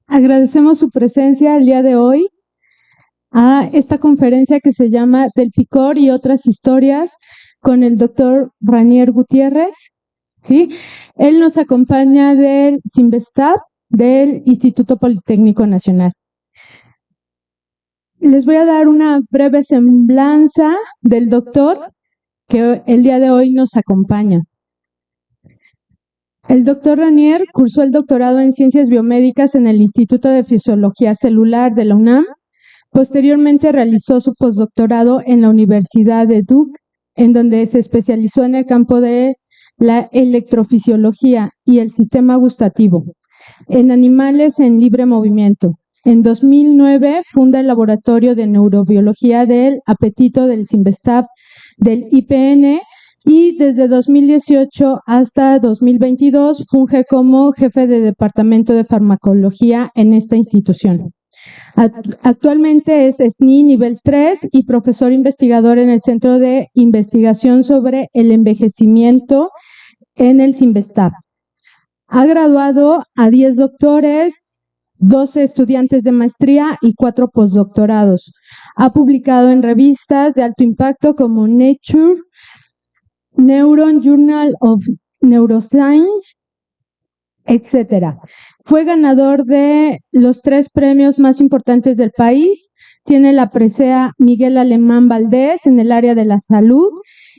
Agradecemos su presencia el día de hoy a esta conferencia que se llama Del picor y otras historias con el doctor Ranier Gutiérrez. ¿Sí? Él nos acompaña del Cinvestav, del Instituto Politécnico Nacional. Les voy a dar una breve semblanza del doctor que el día de hoy nos acompaña. El doctor Ranier cursó el doctorado en Ciencias Biomédicas en el Instituto de Fisiología Celular de la UNAM. Posteriormente realizó su postdoctorado en la Universidad de Duke, en donde se especializó en el campo de la electrofisiología y el sistema gustativo, en animales en libre movimiento. En 2009 funda el Laboratorio de Neurobiología del Apetito del Cinvestav del IPN y desde 2018 hasta 2022 funge como jefe de Departamento de Farmacología en esta institución. Actualmente es SNI nivel 3 y profesor investigador en el Centro de Investigación sobre el Envejecimiento en el Cinvestav. Ha graduado a 10 doctores, 12 estudiantes de maestría y 4 postdoctorados. Ha publicado en revistas de alto impacto como Nature, Neuron Journal of Neuroscience, etc. Fue ganador de los 3 premios más importantes del país. Tiene la presea Miguel Alemán Valdés en el área de la salud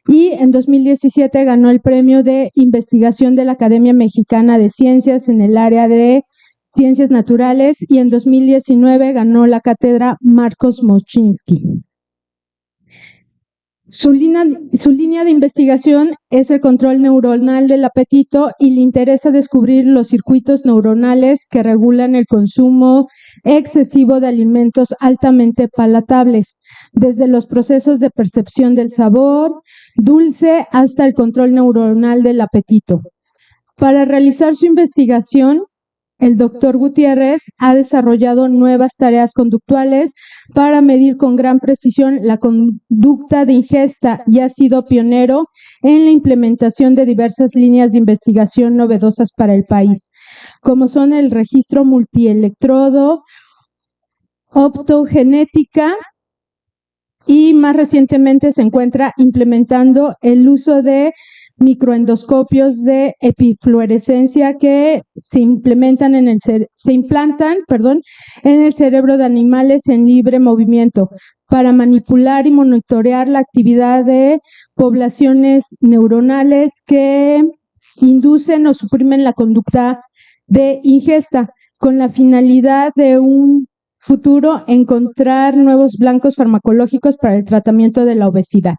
y en 2017 ganó el premio de investigación de la Academia Mexicana de Ciencias en el área de Ciencias Naturales y en 2019 ganó la cátedra Marcos Moschinsky. Su línea de investigación es el control neuronal del apetito y le interesa descubrir los circuitos neuronales que regulan el consumo excesivo de alimentos altamente palatables, desde los procesos de percepción del sabor, dulce, hasta el control neuronal del apetito. Para realizar su investigación, el doctor Gutiérrez ha desarrollado nuevas tareas conductuales para medir con gran precisión la conducta de ingesta y ha sido pionero en la implementación de diversas líneas de investigación novedosas para el país, como son el registro multielectrodo, optogenética y más recientemente se encuentra implementando el uso de microendoscopios de epifluorescencia que se implantan en el cerebro de animales en libre movimiento para manipular y monitorear la actividad de poblaciones neuronales que inducen o suprimen la conducta de ingesta con la finalidad de un futuro encontrar nuevos blancos farmacológicos para el tratamiento de la obesidad.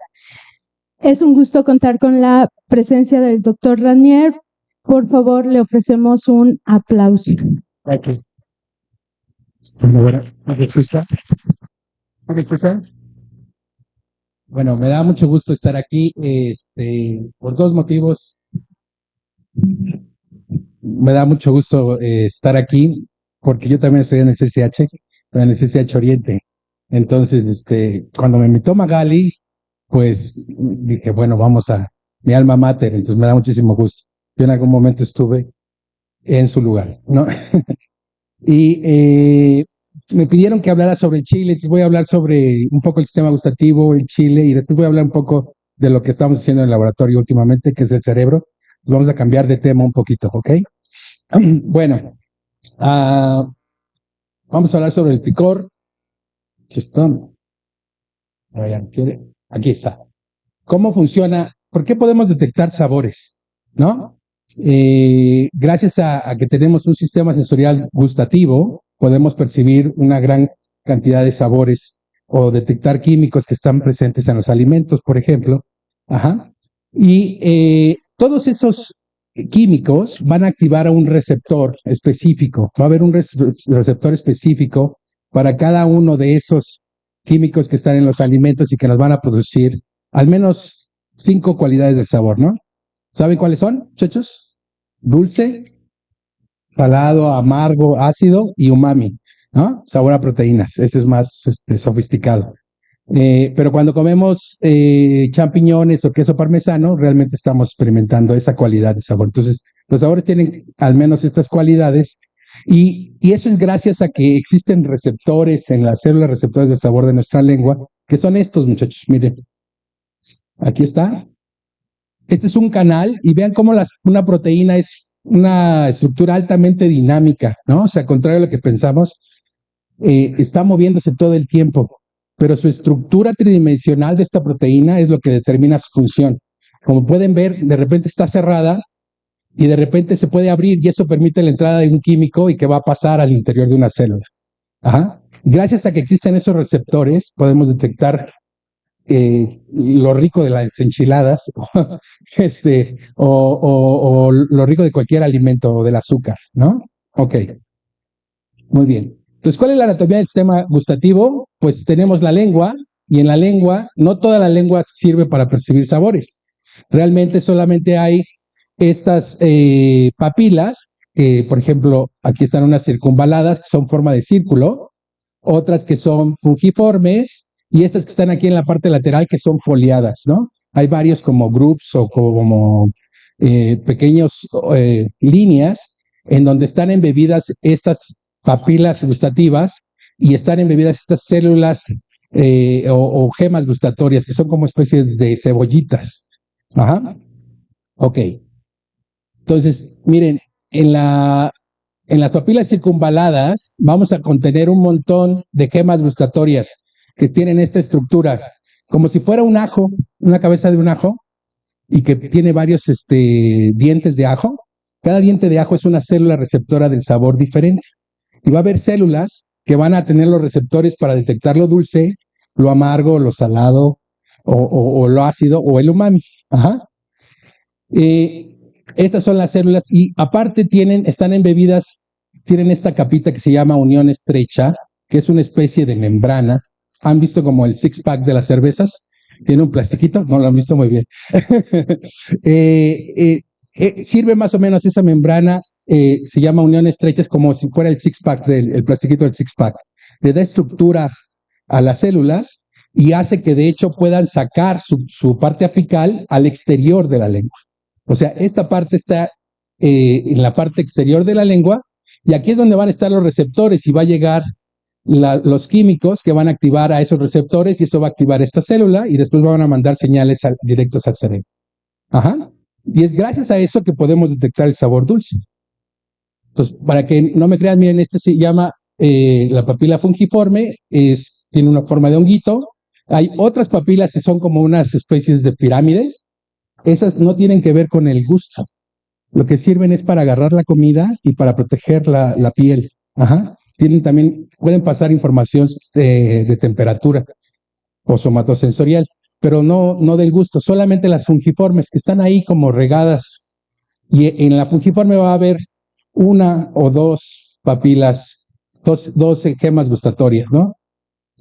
Es un gusto contar con la presencia del doctor Ranier. Por favor, le ofrecemos un aplauso. Okay. Bueno, me da mucho gusto estar aquí, por 2 motivos. Me da mucho gusto estar aquí, porque yo también estoy en el CCH, pero en el CCH Oriente. Entonces, cuando me invitó Magali, pues dije, bueno, vamos a mi alma mater, entonces me da muchísimo gusto. Yo en algún momento estuve en su lugar, ¿no? Y me pidieron que hablara sobre el chile, entonces voy a hablar sobre un poco el sistema gustativo, el chile, y después voy a hablar un poco de lo que estamos haciendo en el laboratorio últimamente, que es el cerebro. Vamos a cambiar de tema un poquito, ¿ok? Bueno, vamos a hablar sobre el picor. Aquí está. ¿Cómo funciona? ¿Por qué podemos detectar sabores? ¿No? Gracias a que tenemos un sistema sensorial gustativo, podemos percibir una gran cantidad de sabores o detectar químicos que están presentes en los alimentos, por ejemplo. Ajá. Y todos esos químicos van a activar a un receptor específico. Va a haber un receptor específico para cada uno de esos químicos que están en los alimentos y que nos van a producir al menos 5 cualidades del sabor, ¿no? ¿Saben cuáles son, muchachos? Dulce, salado, amargo, ácido y umami, ¿no? Sabor a proteínas. Ese es más sofisticado. Pero cuando comemos champiñones o queso parmesano, realmente estamos experimentando esa cualidad de sabor. Entonces, Los sabores tienen al menos estas cualidades y eso es gracias a que existen receptores en las células receptores del sabor de nuestra lengua, que son estos, muchachos. Miren, aquí está. Este es un canal y vean cómo una proteína es una estructura altamente dinámica, ¿no? O sea, contrario a lo que pensamos, está moviéndose todo el tiempo, pero su estructura tridimensional de esta proteína es lo que determina su función. Como pueden ver, de repente está cerrada y de repente se puede abrir y eso permite la entrada de un químico y que va a pasar al interior de una célula. Ajá. Gracias a que existen esos receptores, podemos detectar lo rico de las enchiladas, o lo rico de cualquier alimento o del azúcar, ¿no? Ok, muy bien. Entonces, ¿cuál es la anatomía del sistema gustativo? Pues tenemos la lengua, y en la lengua, no toda la lengua sirve para percibir sabores. Realmente solamente hay estas papilas, que por ejemplo, aquí están unas circunvaladas, que son forma de círculo, otras que son fungiformes, y estas que están aquí en la parte lateral que son foliadas, ¿no? Hay varios como groups o como pequeños líneas en donde están embebidas estas papilas gustativas y están embebidas estas células o gemas gustatorias que son como especies de cebollitas. Ajá. Ok. Entonces, miren, en las papilas circunvaladas vamos a contener un montón de gemas gustatorias que tienen esta estructura, como si fuera un ajo, una cabeza de un ajo, y que tiene varios dientes de ajo. Cada diente de ajo es una célula receptora del sabor diferente. Y va a haber células que van a tener los receptores para detectar lo dulce, lo amargo, lo salado, o lo ácido, o el umami. Ajá. Estas son las células y aparte están embebidas, tienen esta capita que se llama unión estrecha, que es una especie de membrana. ¿Han visto como el six-pack de las cervezas? Tiene un plastiquito, no lo han visto muy bien. Sirve más o menos esa membrana, se llama unión estrecha, es como si fuera el six-pack, el plastiquito del six-pack. Le da estructura a las células y hace que de hecho puedan sacar su parte apical al exterior de la lengua. O sea, esta parte está en la parte exterior de la lengua y aquí es donde van a estar los receptores y va a llegar los químicos que van a activar a esos receptores y eso va a activar esta célula y después van a mandar señales directos al cerebro. Ajá. Y es gracias a eso que podemos detectar el sabor dulce. Entonces, para que no me crean, miren, este se llama la papila fungiforme, tiene una forma de honguito. Hay otras papilas que son como unas especies de pirámides. Esas no tienen que ver con el gusto. Lo que sirven es para agarrar la comida y para proteger la piel. Ajá. Pueden pasar información de temperatura o somatosensorial, pero no del gusto, solamente las fungiformes que están ahí como regadas. Y en la fungiforme va a haber una o dos papilas, dos gemas gustatorias, ¿no?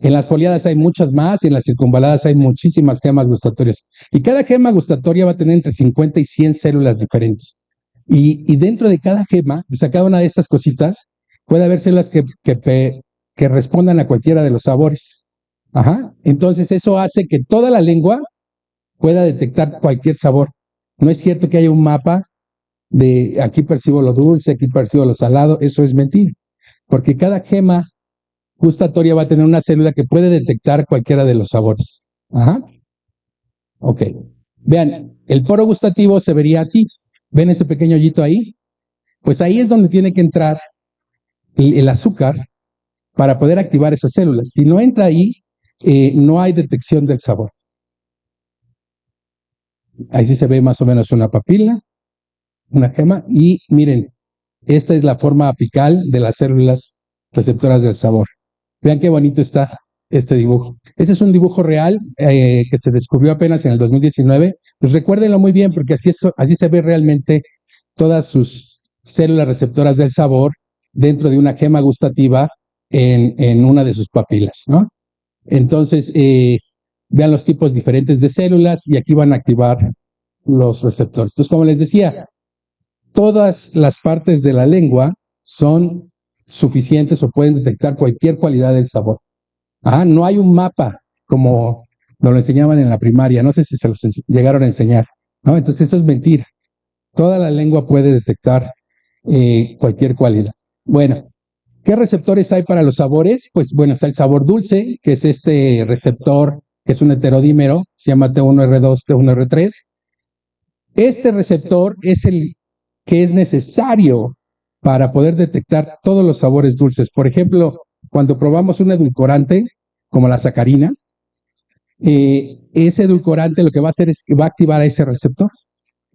En las foliadas hay muchas más y en las circunvaladas hay muchísimas gemas gustatorias. Y cada gema gustatoria va a tener entre 50 y 100 células diferentes. Y dentro de cada gema, o sea, cada una de estas cositas, puede haber células que respondan a cualquiera de los sabores. Ajá. Entonces eso hace que toda la lengua pueda detectar cualquier sabor. No es cierto que haya un mapa de aquí percibo lo dulce, aquí percibo lo salado, eso es mentira. Porque cada gema gustatoria va a tener una célula que puede detectar cualquiera de los sabores. Ajá. Ok. Vean, el poro gustativo se vería así. ¿Ven ese pequeño hoyito ahí? Pues ahí es donde tiene que entrar el azúcar para poder activar esas células. Si no entra ahí, no hay detección del sabor. Ahí sí se ve más o menos una papila, una gema, y miren, esta es la forma apical de las células receptoras del sabor. Vean qué bonito está este dibujo. Este es un dibujo real que se descubrió apenas en el 2019. Pues recuérdenlo muy bien porque así se ve realmente todas sus células receptoras del sabor dentro de una gema gustativa en una de sus papilas, ¿no? Entonces, vean los tipos diferentes de células y aquí van a activar los receptores. Entonces, como les decía, todas las partes de la lengua son suficientes o pueden detectar cualquier cualidad del sabor. No hay un mapa como nos lo enseñaban en la primaria, no sé si se los llegaron a enseñar, ¿no? Entonces eso es mentira. Toda la lengua puede detectar cualquier cualidad. Bueno, ¿qué receptores hay para los sabores? Pues bueno, está el sabor dulce, que es este receptor, que es un heterodímero, se llama T1R2, T1R3. Este receptor es el que es necesario para poder detectar todos los sabores dulces. Por ejemplo, cuando probamos un edulcorante, como la sacarina, ese edulcorante lo que va a hacer es que va a activar a ese receptor.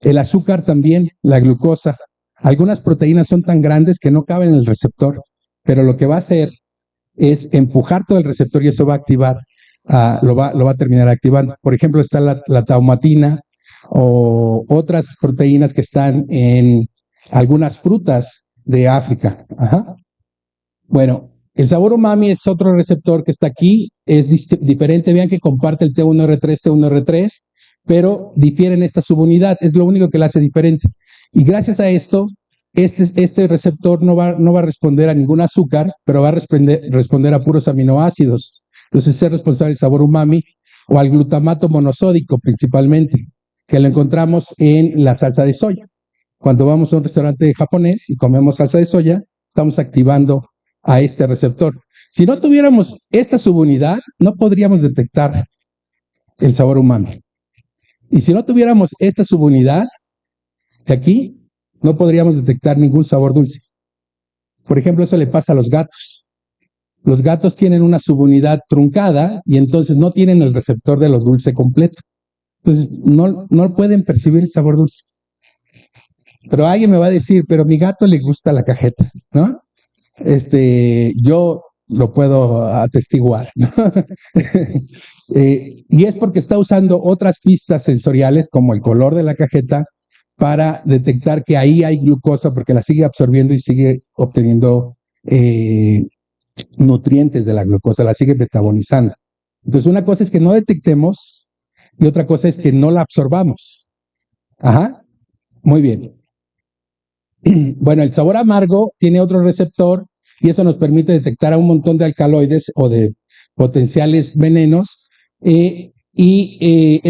El azúcar también, la glucosa. Algunas proteínas son tan grandes que no caben en el receptor, pero lo que va a hacer es empujar todo el receptor y eso va a activar, lo va a terminar activando. Por ejemplo, está la taumatina o otras proteínas que están en algunas frutas de África. Ajá. Bueno, el sabor umami es otro receptor que está aquí, es diferente, vean que comparte el T1R3, T1R3, pero difiere en esta subunidad, es lo único que la hace diferente. Y gracias a esto, este receptor no va a responder a ningún azúcar, pero va a responder a puros aminoácidos. Entonces es responsable del sabor umami o al glutamato monosódico principalmente, que lo encontramos en la salsa de soya. Cuando vamos a un restaurante japonés y comemos salsa de soya, estamos activando a este receptor. Si no tuviéramos esta subunidad, no podríamos detectar el sabor umami. Y si no tuviéramos esta subunidad de aquí, no podríamos detectar ningún sabor dulce. Por ejemplo, eso le pasa a los gatos. Los gatos tienen una subunidad truncada y entonces no tienen el receptor de lo dulce completo. Entonces no pueden percibir el sabor dulce. Pero alguien me va a decir, pero a mi gato le gusta la cajeta, ¿no? Yo lo puedo atestiguar, ¿no? Y es porque está usando otras pistas sensoriales, como el color de la cajeta, para detectar que ahí hay glucosa, porque la sigue absorbiendo y sigue obteniendo nutrientes de la glucosa, la sigue metabolizando. Entonces, una cosa es que no detectemos y otra cosa es que no la absorbamos. Ajá, muy bien. Bueno, el sabor amargo tiene otro receptor y eso nos permite detectar a un montón de alcaloides o de potenciales venenos es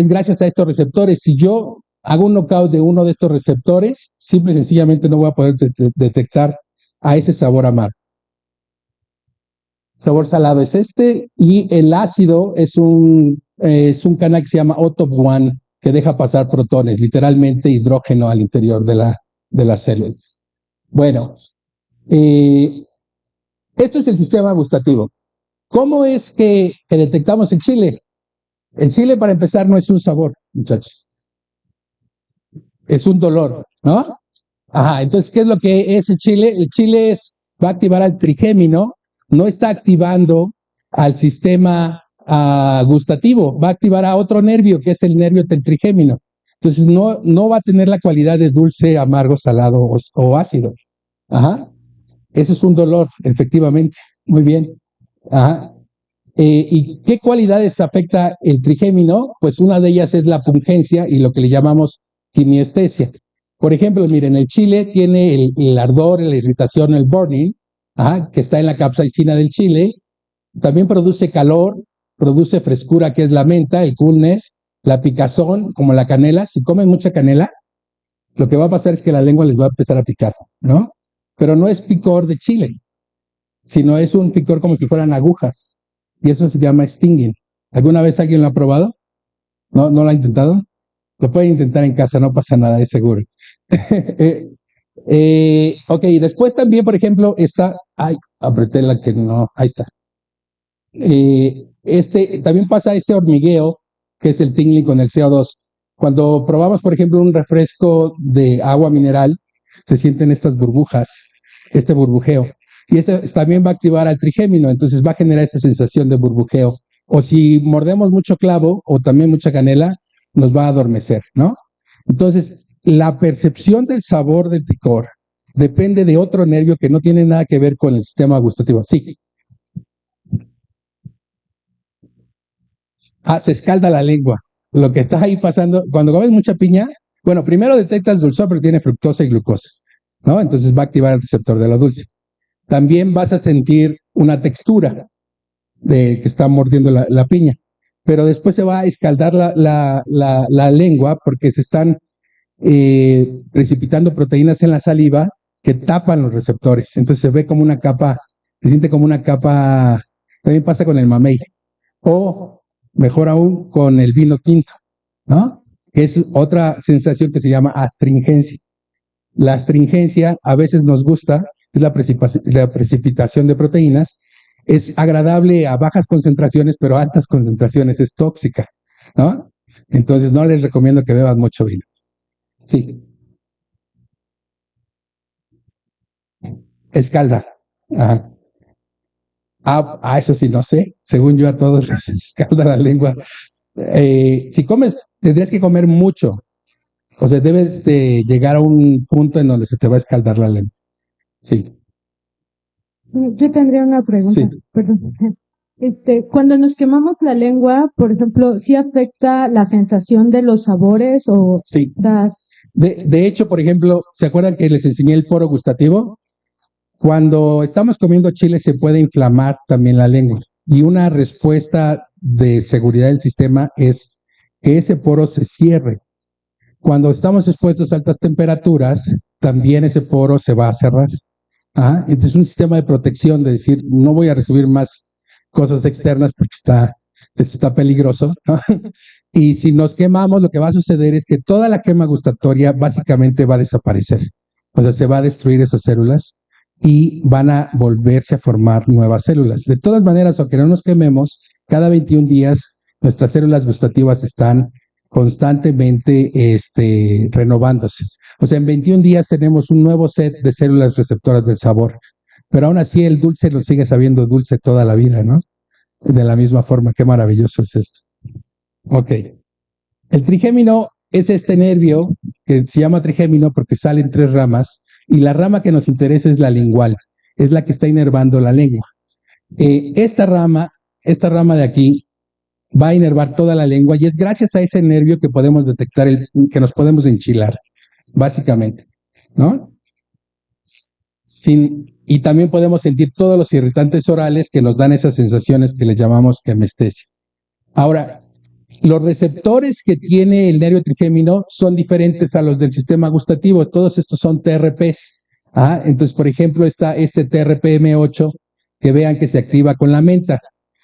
gracias a estos receptores. Si yo hago un knockout de uno de estos receptores, simple y sencillamente no voy a poder detectar a ese sabor amargo. Sabor salado es este y el ácido es un canal que se llama OTOP1 que deja pasar protones, literalmente hidrógeno al interior de las células. Bueno, esto es el sistema gustativo. ¿Cómo es que detectamos el chile? El chile, para empezar, no es un sabor, muchachos. Es un dolor, ¿no? Ajá, entonces, ¿qué es lo que es el chile? El chile va a activar al trigémino, no está activando al sistema gustativo, va a activar a otro nervio, que es el nervio trigémino. Entonces, no va a tener la cualidad de dulce, amargo, salado o ácido. Ajá. Eso es un dolor, efectivamente. Muy bien. Ajá. ¿Y qué cualidades afecta el trigémino? Pues una de ellas es la pungencia y lo que le llamamos quimiestesia. Por ejemplo, miren, el chile tiene el ardor, la irritación, el burning, que está en la capsaicina del chile. También produce calor, produce frescura, que es la menta, el coolness, la picazón, como la canela. Si comen mucha canela, lo que va a pasar es que la lengua les va a empezar a picar, ¿no? Pero no es picor de chile, sino es un picor como si fueran agujas. Y eso se llama stinging. ¿Alguna vez alguien lo ha probado? ¿No lo ha intentado? Lo pueden intentar en casa, no pasa nada, es seguro. Ok, después también, por ejemplo, apreté la que no, ahí está. También pasa este hormigueo, que es el tingling con el CO2. Cuando probamos, por ejemplo, un refresco de agua mineral, se sienten estas burbujas, este burbujeo. Y este también va a activar al trigémino, entonces va a generar esa sensación de burbujeo. O si mordemos mucho clavo o también mucha canela, nos va a adormecer, ¿no? Entonces, la percepción del sabor del picor depende de otro nervio que no tiene nada que ver con el sistema gustativo. Sí. Se escalda la lengua. Lo que está ahí pasando, cuando comes mucha piña, bueno, primero detectas dulzor porque tiene fructosa y glucosa, ¿no? Entonces va a activar el receptor de lo dulce. También vas a sentir una textura de que está mordiendo la piña, pero después se va a escaldar la lengua porque se están precipitando proteínas en la saliva que tapan los receptores. Entonces se ve como una capa, se siente como una capa, también pasa con el mamey, o mejor aún con el vino tinto, ¿no? Que es otra sensación que se llama astringencia. La astringencia a veces nos gusta, es la precipitación de proteínas, es agradable a bajas concentraciones, pero a altas concentraciones es tóxica, ¿no? Entonces no les recomiendo que beban mucho vino. Sí. Escalda. Ajá. Eso sí, no sé. Según yo, a todos les escalda la lengua. Si comes, tendrías que comer mucho. O sea, debes de llegar a un punto en donde se te va a escaldar la lengua. Sí. Yo tendría una pregunta, Sí. perdón. Cuando nos quemamos la lengua, por ejemplo, ¿sí afecta la sensación de los sabores o Sí. das? De hecho, por ejemplo, ¿se acuerdan que les enseñé el poro gustativo? Cuando estamos comiendo chile se puede inflamar también la lengua. Y una respuesta de seguridad del sistema es que ese poro se cierre. Cuando estamos expuestos a altas temperaturas, también ese poro se va a cerrar. Entonces, un sistema de protección de decir, no voy a recibir más cosas externas porque está peligroso, ¿no? Y si nos quemamos, lo que va a suceder es que toda la quema gustatoria básicamente va a desaparecer. O sea, se va a destruir esas células y van a volverse a formar nuevas células. De todas maneras, aunque no nos quememos, cada 21 días nuestras células gustativas están constantemente renovándose. O sea, en 21 días tenemos un nuevo set de células receptoras del sabor, pero aún así el dulce lo sigue sabiendo dulce toda la vida, ¿no? De la misma forma, qué maravilloso es esto. Ok. El trigémino es este nervio que se llama trigémino porque salen 3 ramas y la rama que nos interesa es la lingual, es la que está inervando la lengua. Esta rama de aquí va a inervar toda la lengua y es gracias a ese nervio que podemos detectar que nos podemos enchilar, básicamente, ¿no? Y también podemos sentir todos los irritantes orales que nos dan esas sensaciones que le llamamos quemestesia. Ahora, los receptores que tiene el nervio trigémino son diferentes a los del sistema gustativo. Todos estos son TRPs. Entonces, por ejemplo, está este TRPM8 que vean que se activa con la menta,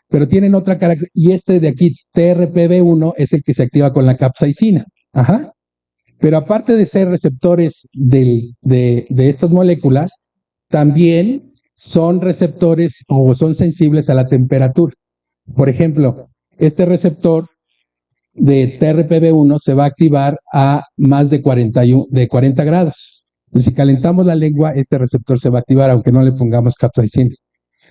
pero tienen otra característica. Y este de aquí, TRPV1, es el que se activa con la capsaicina. Pero aparte de ser receptores de estas moléculas, también son receptores o son sensibles a la temperatura. Por ejemplo, este receptor de TRPV1 se va a activar a más de 40 grados. Entonces, si calentamos la lengua, este receptor se va a activar aunque no le pongamos capsaicina.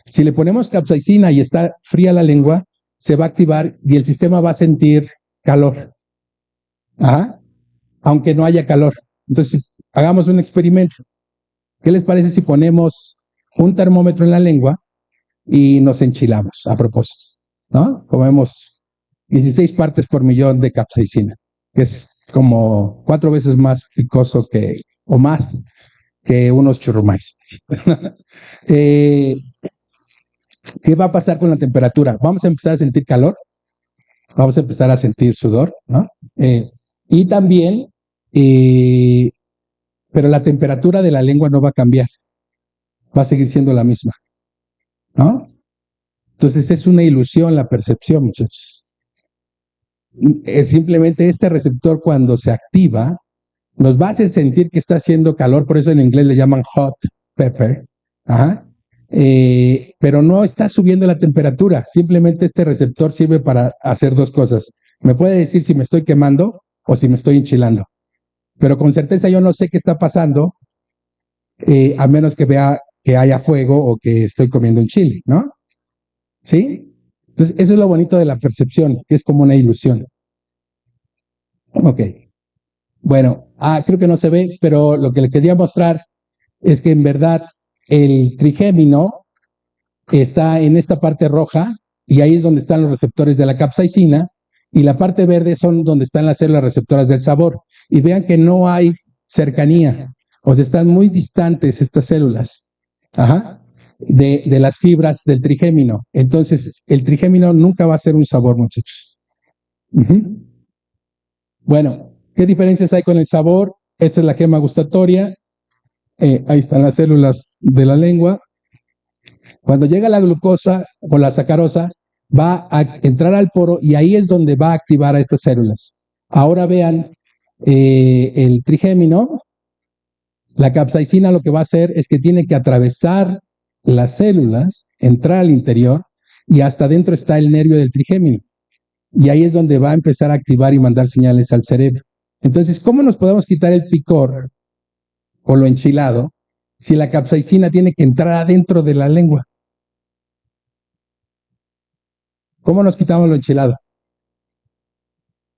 Si le ponemos capsaicina y está fría la lengua, se va a activar y el sistema va a sentir calor. Aunque no haya calor. Entonces, hagamos un experimento. ¿Qué les parece si ponemos un termómetro en la lengua y nos enchilamos a propósito? ¿No? Comemos 16 partes por millón de capsaicina, que es como 4 veces más picoso o más que unos churrumais. ¿Qué va a pasar con la temperatura? Vamos a empezar a sentir calor, vamos a empezar a sentir sudor, ¿no? Y también, pero la temperatura de la lengua no va a cambiar, va a seguir siendo la misma, ¿no? Entonces es una ilusión la percepción, muchachos. Simplemente este receptor cuando se activa nos va a hacer sentir que está haciendo calor, por eso en inglés le llaman hot pepper, pero no está subiendo la temperatura, simplemente este receptor sirve para hacer 2 cosas. Me puede decir si me estoy quemando o si me estoy enchilando, pero con certeza yo no sé qué está pasando, a menos que vea que haya fuego o que estoy comiendo un chile, ¿no? ¿Sí? Entonces, eso es lo bonito de la percepción, que es como una ilusión. Ok. Bueno, creo que no se ve, pero lo que le quería mostrar es que en verdad el trigémino está en esta parte roja y ahí es donde están los receptores de la capsaicina y la parte verde son donde están las células receptoras del sabor. Y vean que no hay cercanía, o sea, están muy distantes estas células de las fibras del trigémino. Entonces, el trigémino nunca va a ser un sabor, muchachos. Bueno, ¿Qué diferencias hay con el sabor? Esta es la gema gustatoria. Ahí están las células de la lengua. Cuando llega la glucosa o la sacarosa, va a entrar al poro y ahí es donde va a activar a estas células. Ahora vean el trigémino. La capsaicina lo que va a hacer es que tiene que atravesar las células, entrar al interior y hasta adentro está el nervio del trigémino. Y ahí es donde va a empezar a activar y mandar señales al cerebro. Entonces, ¿cómo nos podemos quitar el picor o lo enchilado si la capsaicina tiene que entrar adentro de la lengua? ¿Cómo nos quitamos lo enchilado?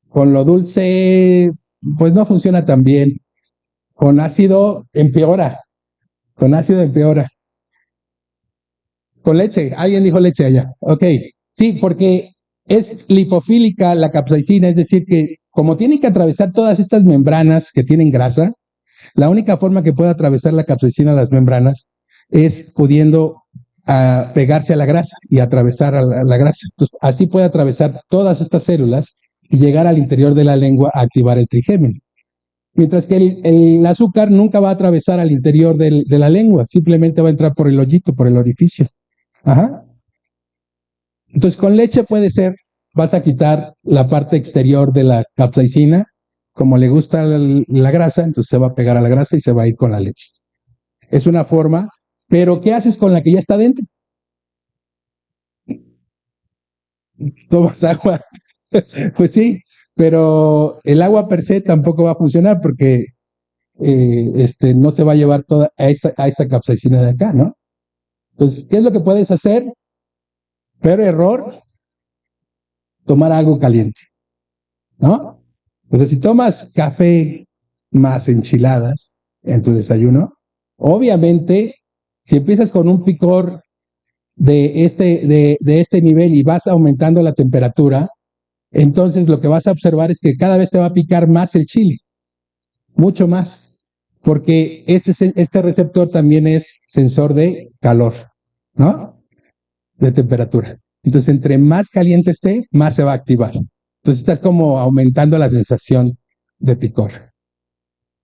Con lo dulce, pues no funciona tan bien. Con ácido empeora. Con ácido empeora. Con leche. Alguien dijo leche allá. Ok. Sí, porque es lipofílica la capsaicina, es decir, que como tiene que atravesar todas estas membranas que tienen grasa, la única forma que puede atravesar la capsaicina las membranas es pudiendo pegarse a la grasa y atravesar a la grasa. Entonces, así puede atravesar todas estas células y llegar al interior de la lengua a activar el trigémino. Mientras que el azúcar nunca va a atravesar al interior de la lengua, simplemente va a entrar por el hoyito, por el orificio. Ajá. Entonces, con leche puede ser, vas a quitar la parte exterior de la capsaicina, como le gusta la grasa, entonces se va a pegar a la grasa y se va a ir con la leche. Es una forma, pero ¿qué haces con la que ya está dentro? Tomas agua. Pues sí, pero el agua per se tampoco va a funcionar porque no se va a llevar toda a esta capsaicina de acá, ¿no? Entonces, ¿qué es lo que puedes hacer? Pero error, tomar algo caliente, ¿no? O sea, si tomas café más enchiladas en tu desayuno, obviamente, si empiezas con un picor de este nivel y vas aumentando la temperatura, entonces lo que vas a observar es que cada vez te va a picar más el chile, mucho más, porque este receptor también es sensor de calor, ¿no? De temperatura. Entonces, entre más caliente esté, más se va a activar. Entonces, estás como aumentando la sensación de picor.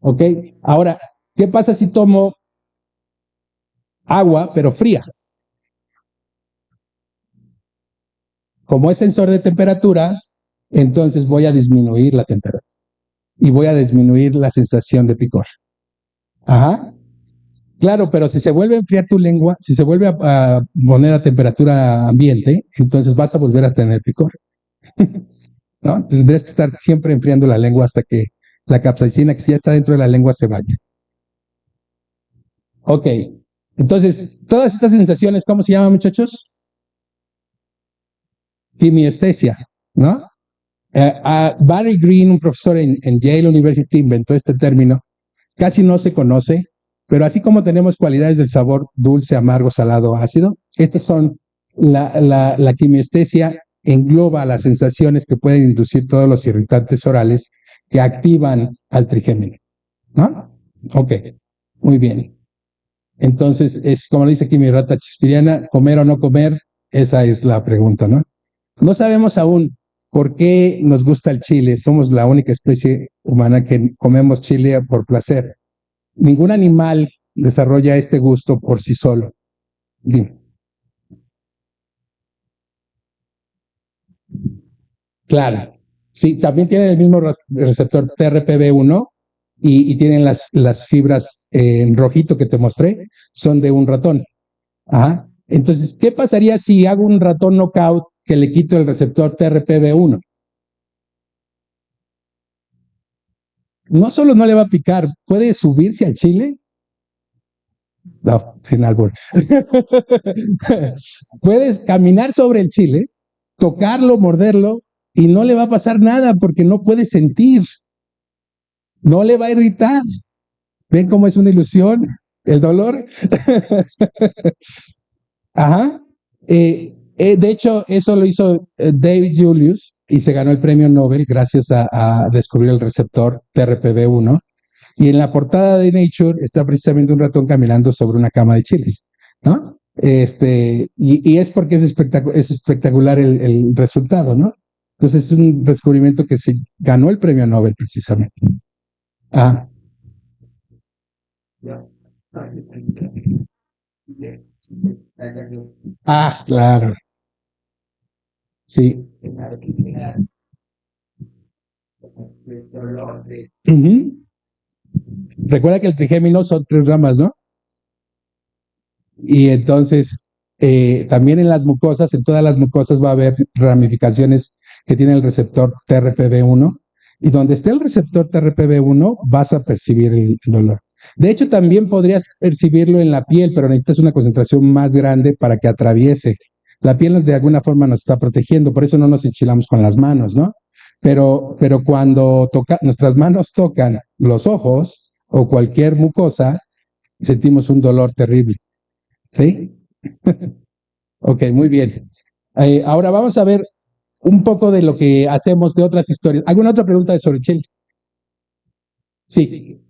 ¿Ok? Ahora, ¿qué pasa si tomo agua, pero fría? Como es sensor de temperatura, entonces voy a disminuir la temperatura y voy a disminuir la sensación de picor. Ajá. Claro, pero si se vuelve a enfriar tu lengua, si se vuelve a poner a temperatura ambiente, entonces vas a volver a tener picor. ¿No? Tendrías que estar siempre enfriando la lengua hasta que la capsaicina que ya está dentro de la lengua se vaya. Ok, entonces, todas estas sensaciones, ¿cómo se llaman, muchachos? Quimiestesia, ¿no? Barry Green, un profesor en Yale University, inventó este término. Casi no se conoce, pero así como tenemos cualidades del sabor dulce, amargo, salado, ácido, estas son la quimiestesia engloba las sensaciones que pueden inducir todos los irritantes orales que activan al trigémino, ¿no? Ok, muy bien. Entonces, es como le dice aquí mi rata chispiriana, comer o no comer, esa es la pregunta, ¿no? No sabemos aún por qué nos gusta el chile. Somos la única especie humana que comemos chile por placer. Ningún animal desarrolla este gusto por sí solo. Dime. Claro. Sí, también tienen el mismo receptor TRPV1 y tienen las fibras en rojito que te mostré, son de un ratón. Ajá. Entonces, ¿qué pasaría si hago un ratón knockout que le quito el receptor TRPV1? No solo no le va a picar, puede subirse al chile. No, sin albur. Puedes caminar sobre el chile, tocarlo, morderlo, y no le va a pasar nada porque no puede sentir. No le va a irritar. ¿Ven cómo es una ilusión? El dolor. Ajá. De hecho, eso lo hizo David Julius y se ganó el premio Nobel gracias a descubrir el receptor TRPV1. Y en la portada de Nature está precisamente un ratón caminando sobre una cama de chiles, ¿no? Y es porque es espectacular el resultado, ¿no? Entonces es un descubrimiento que se ganó el premio Nobel precisamente. Ah. Ah, claro. Sí. Ujú. Recuerda que el trigémino son 3 ramas, ¿no? Y entonces, también en las mucosas, en todas las mucosas va a haber ramificaciones que tiene el receptor TRPV1, y donde esté el receptor TRPV1 vas a percibir el dolor. De hecho, también podrías percibirlo en la piel, pero necesitas una concentración más grande para que atraviese. La piel de alguna forma nos está protegiendo, por eso no nos enchilamos con las manos, ¿no? Pero cuando nuestras manos tocan los ojos o cualquier mucosa, sentimos un dolor terrible. ¿Sí? Ok, muy bien. Ahora vamos a ver un poco de lo que hacemos de otras historias. ¿Alguna otra pregunta sobre Chile? Sí.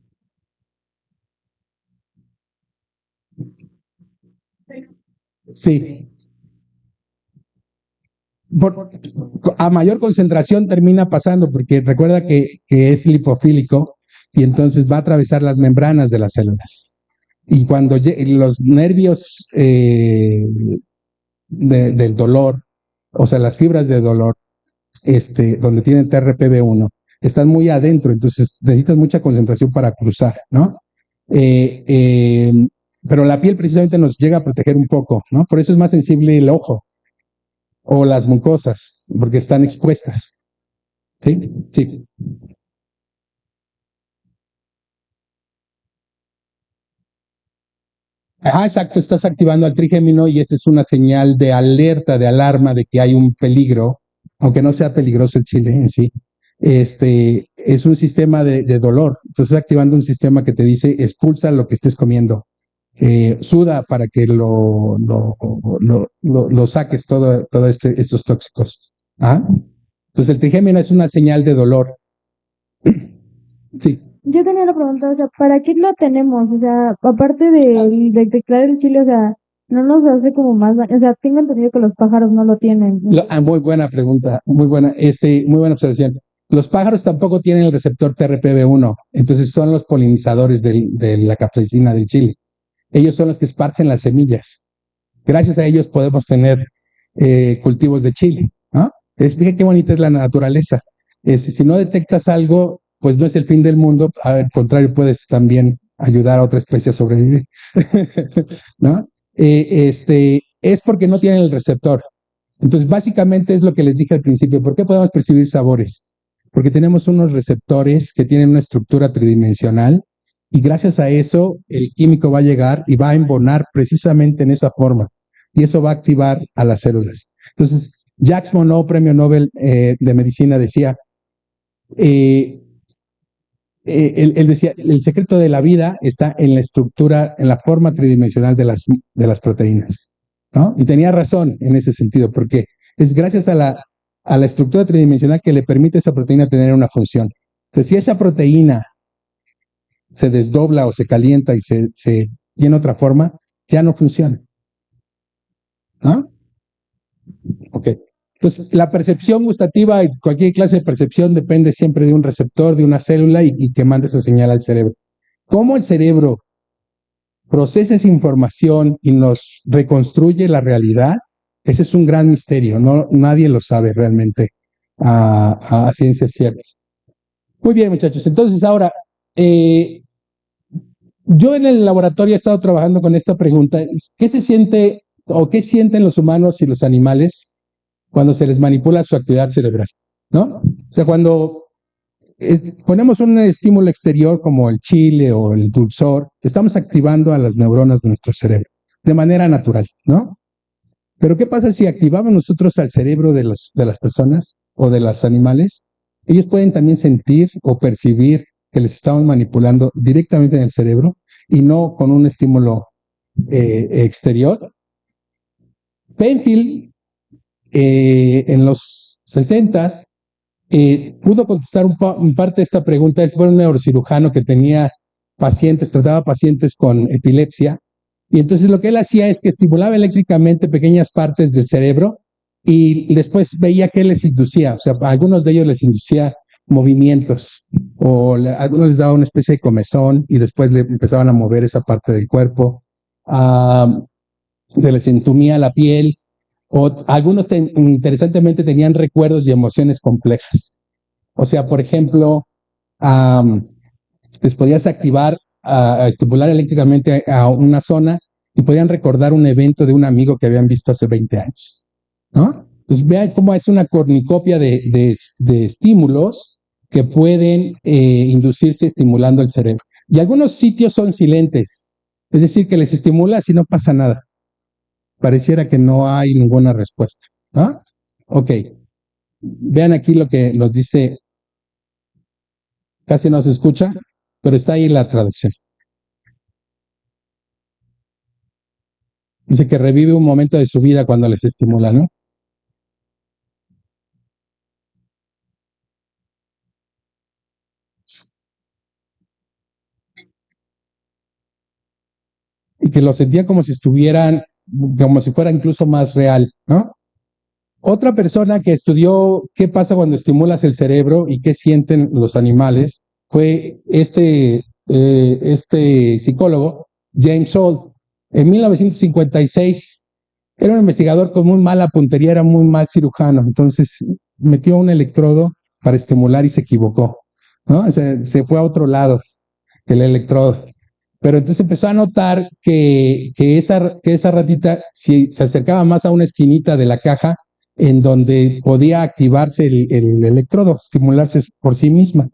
Sí. Por- a mayor concentración termina pasando, porque recuerda que es lipofílico y entonces va a atravesar las membranas de las células. Y cuando los nervios del dolor, o sea, las fibras de dolor, donde tienen TRPV1, están muy adentro, entonces necesitas mucha concentración para cruzar, ¿no? Eh, eh, pero la piel precisamente nos llega a proteger un poco, ¿no? Por eso es más sensible el ojo o las mucosas, porque están expuestas, ¿sí? Sí. Ajá, exacto, estás activando al trigémino y esa es una señal de alerta, de alarma de que hay un peligro, aunque no sea peligroso el chile en sí. Es un sistema de dolor. Entonces activando un sistema que te dice expulsa lo que estés comiendo. Suda para que lo saques todo estos tóxicos. ¿Ah? Entonces el trigémino es una señal de dolor. Sí. Yo tenía la pregunta, o sea, ¿para qué lo tenemos? O sea, aparte de detectar el chile, o sea, no nos hace como más daño. O sea, tengo entendido que los pájaros no lo tienen. Muy buena pregunta, muy buena observación. Los pájaros tampoco tienen el receptor TRPV1, entonces son los polinizadores de la capsaicina del chile. Ellos son los que esparcen las semillas. Gracias a ellos podemos tener cultivos de chile, ¿no? Fíjate qué bonita es la naturaleza. Si no detectas algo, pues no es el fin del mundo, al contrario, puedes también ayudar a otra especie a sobrevivir, ¿no? Es porque no tienen el receptor. Entonces, básicamente es lo que les dije al principio. ¿Por qué podemos percibir sabores? Porque tenemos unos receptores que tienen una estructura tridimensional y gracias a eso el químico va a llegar y va a embonar precisamente en esa forma y eso va a activar a las células. Entonces, Jacques Monod, premio Nobel de medicina, decía, él decía, el secreto de la vida está en la estructura, en la forma tridimensional de las proteínas, ¿no? Y tenía razón en ese sentido, porque es gracias a la estructura tridimensional que le permite a esa proteína tener una función. Entonces, si esa proteína se desdobla o se calienta y se tiene otra forma, ya no funciona, ¿no? Ok. Entonces, la percepción gustativa y cualquier clase de percepción depende siempre de un receptor, de una célula y que mande esa señal al cerebro. ¿Cómo el cerebro procesa esa información y nos reconstruye la realidad? Ese es un gran misterio, no, nadie lo sabe realmente a ciencias ciertas. Muy bien, muchachos. Entonces, ahora, yo en el laboratorio he estado trabajando con esta pregunta. ¿Qué se siente o qué sienten los humanos y los animales cuando se les manipula su actividad cerebral? ¿No? O sea, cuando ponemos un estímulo exterior como el chile o el dulzor, estamos activando a las neuronas de nuestro cerebro de manera natural, ¿no? Pero ¿qué pasa si activamos nosotros al cerebro de las personas o de los animales? Ellos pueden también sentir o percibir que les estamos manipulando directamente en el cerebro y no con un estímulo exterior. Penfield, en los 60s, pudo contestar un parte de esta pregunta. Él fue un neurocirujano que tenía pacientes, trataba pacientes con epilepsia, y entonces lo que él hacía es que estimulaba eléctricamente pequeñas partes del cerebro y después veía qué les inducía, o sea, a algunos de ellos les inducía movimientos, a algunos les daba una especie de comezón y después le empezaban a mover esa parte del cuerpo, se les entumía la piel, o algunos interesantemente tenían recuerdos y emociones complejas. O sea, por ejemplo, les podías activar, a estimular eléctricamente a una zona y podían recordar un evento de un amigo que habían visto hace 20 años, ¿no? Entonces vean cómo es una cornucopia de estímulos que pueden inducirse estimulando el cerebro. Y algunos sitios son silentes, es decir, que les estimulas y no pasa nada. Pareciera que no hay ninguna respuesta, ¿no? Ok, vean aquí lo que nos dice, casi no se escucha, pero está ahí la traducción. Dice que revive un momento de su vida cuando les estimula, ¿no? Y que lo sentía como si estuvieran, como si fuera incluso más real, ¿no? Otra persona que estudió qué pasa cuando estimulas el cerebro y qué sienten los animales fue este psicólogo, James Holt. En 1956 era un investigador con muy mala puntería, era muy mal cirujano, entonces metió un electrodo para estimular y se equivocó, ¿no? Se fue a otro lado el electrodo. Pero entonces empezó a notar que esa ratita, si se acercaba más a una esquinita de la caja, en donde podía activarse el electrodo, estimularse por sí misma.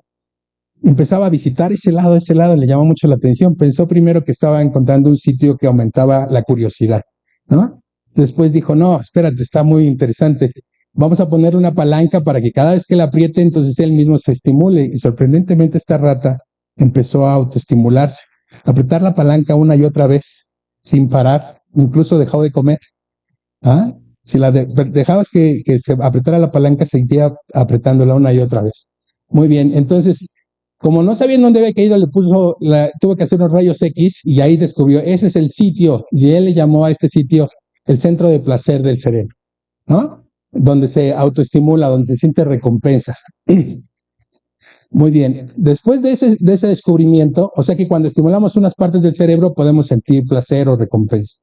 Empezaba a visitar ese lado, le llamó mucho la atención. Pensó primero que estaba encontrando un sitio que aumentaba la curiosidad, ¿no? Después dijo, no, espérate, está muy interesante. Vamos a poner una palanca para que cada vez que la apriete, entonces él mismo se estimule. Y sorprendentemente esta rata empezó a autoestimularse, apretar la palanca una y otra vez, sin parar, incluso dejó de comer. ¿Ah? Si dejabas que se apretara la palanca, seguía apretándola una y otra vez. Muy bien, entonces, como no sabían dónde había caído, tuvo que hacer unos rayos X y ahí descubrió, ese es el sitio, y él le llamó a este sitio el centro de placer del cerebro, ¿no? Donde se autoestimula, donde se siente recompensa. Muy bien, después de ese descubrimiento, o sea que cuando estimulamos unas partes del cerebro podemos sentir placer o recompensa.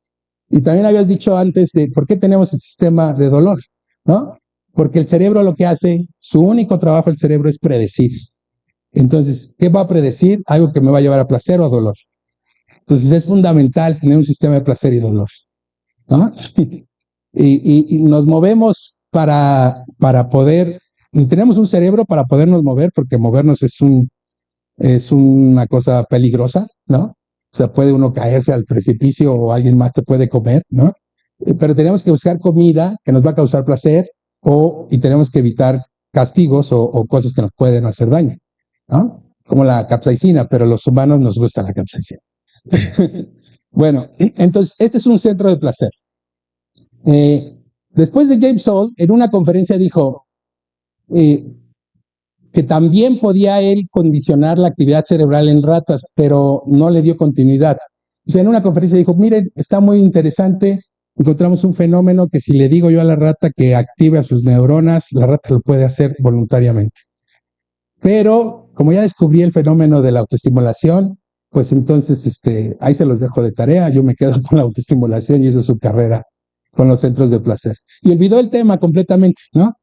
Y también habías dicho antes de por qué tenemos el sistema de dolor, ¿no? Porque el cerebro lo que hace, su único trabajo del cerebro es predecir. Entonces, ¿qué va a predecir? Algo que me va a llevar a placer o a dolor. Entonces es fundamental tener un sistema de placer y dolor, ¿no? y nos movemos para poder, tenemos un cerebro para podernos mover, porque movernos es una cosa peligrosa, ¿no? O sea, puede uno caerse al precipicio o alguien más te puede comer, ¿no? Pero tenemos que buscar comida que nos va a causar placer y tenemos que evitar castigos o cosas que nos pueden hacer daño, ¿no? Como la capsaicina, pero a los humanos nos gusta la capsaicina. Bueno, entonces, este es un centro de placer. Después de James Holt, en una conferencia dijo, que también podía él condicionar la actividad cerebral en ratas, pero no le dio continuidad. O sea, en una conferencia dijo, miren, está muy interesante, encontramos un fenómeno que si le digo yo a la rata que active a sus neuronas, la rata lo puede hacer voluntariamente. Pero como ya descubrí el fenómeno de la autoestimulación, pues entonces ahí se los dejo de tarea, yo me quedo con la autoestimulación y eso es su carrera con los centros de placer. Y olvidó el tema completamente, ¿no?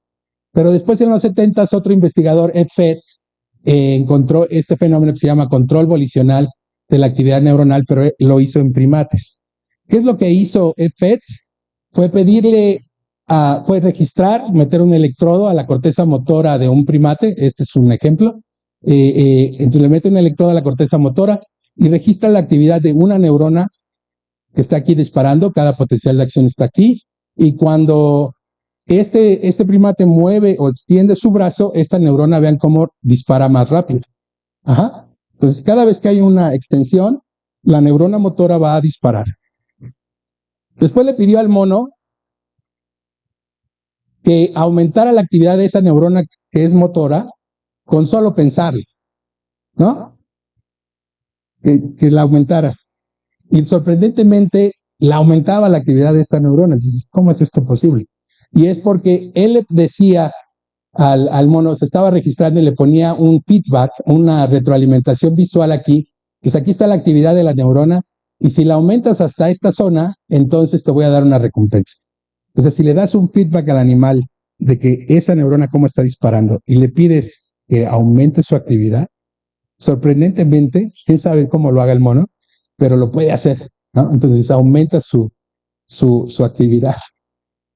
Pero después en los 70 otro investigador, Ed Fetz, encontró este fenómeno que se llama control volicional de la actividad neuronal, pero lo hizo en primates. ¿Qué es lo que hizo Ed Fetz? Fue fue registrar, meter un electrodo a la corteza motora de un primate, este es un ejemplo, entonces le mete un electrodo a la corteza motora y registra la actividad de una neurona que está aquí disparando, cada potencial de acción está aquí, y cuando este primate mueve o extiende su brazo, esta neurona, vean cómo dispara más rápido. Ajá. Entonces, cada vez que hay una extensión, la neurona motora va a disparar. Después le pidió al mono que aumentara la actividad de esa neurona que es motora con solo pensarle, ¿no? Que la aumentara. Y sorprendentemente, la aumentaba la actividad de esta neurona. Entonces, ¿cómo es esto posible? Y es porque él le decía al mono, se estaba registrando y le ponía un feedback, una retroalimentación visual aquí. Pues aquí está la actividad de la neurona y si la aumentas hasta esta zona, entonces te voy a dar una recompensa. O sea, si le das un feedback al animal de que esa neurona cómo está disparando y le pides que aumente su actividad, sorprendentemente, quién sabe cómo lo haga el mono, pero lo puede hacer, ¿no? Entonces aumenta su actividad,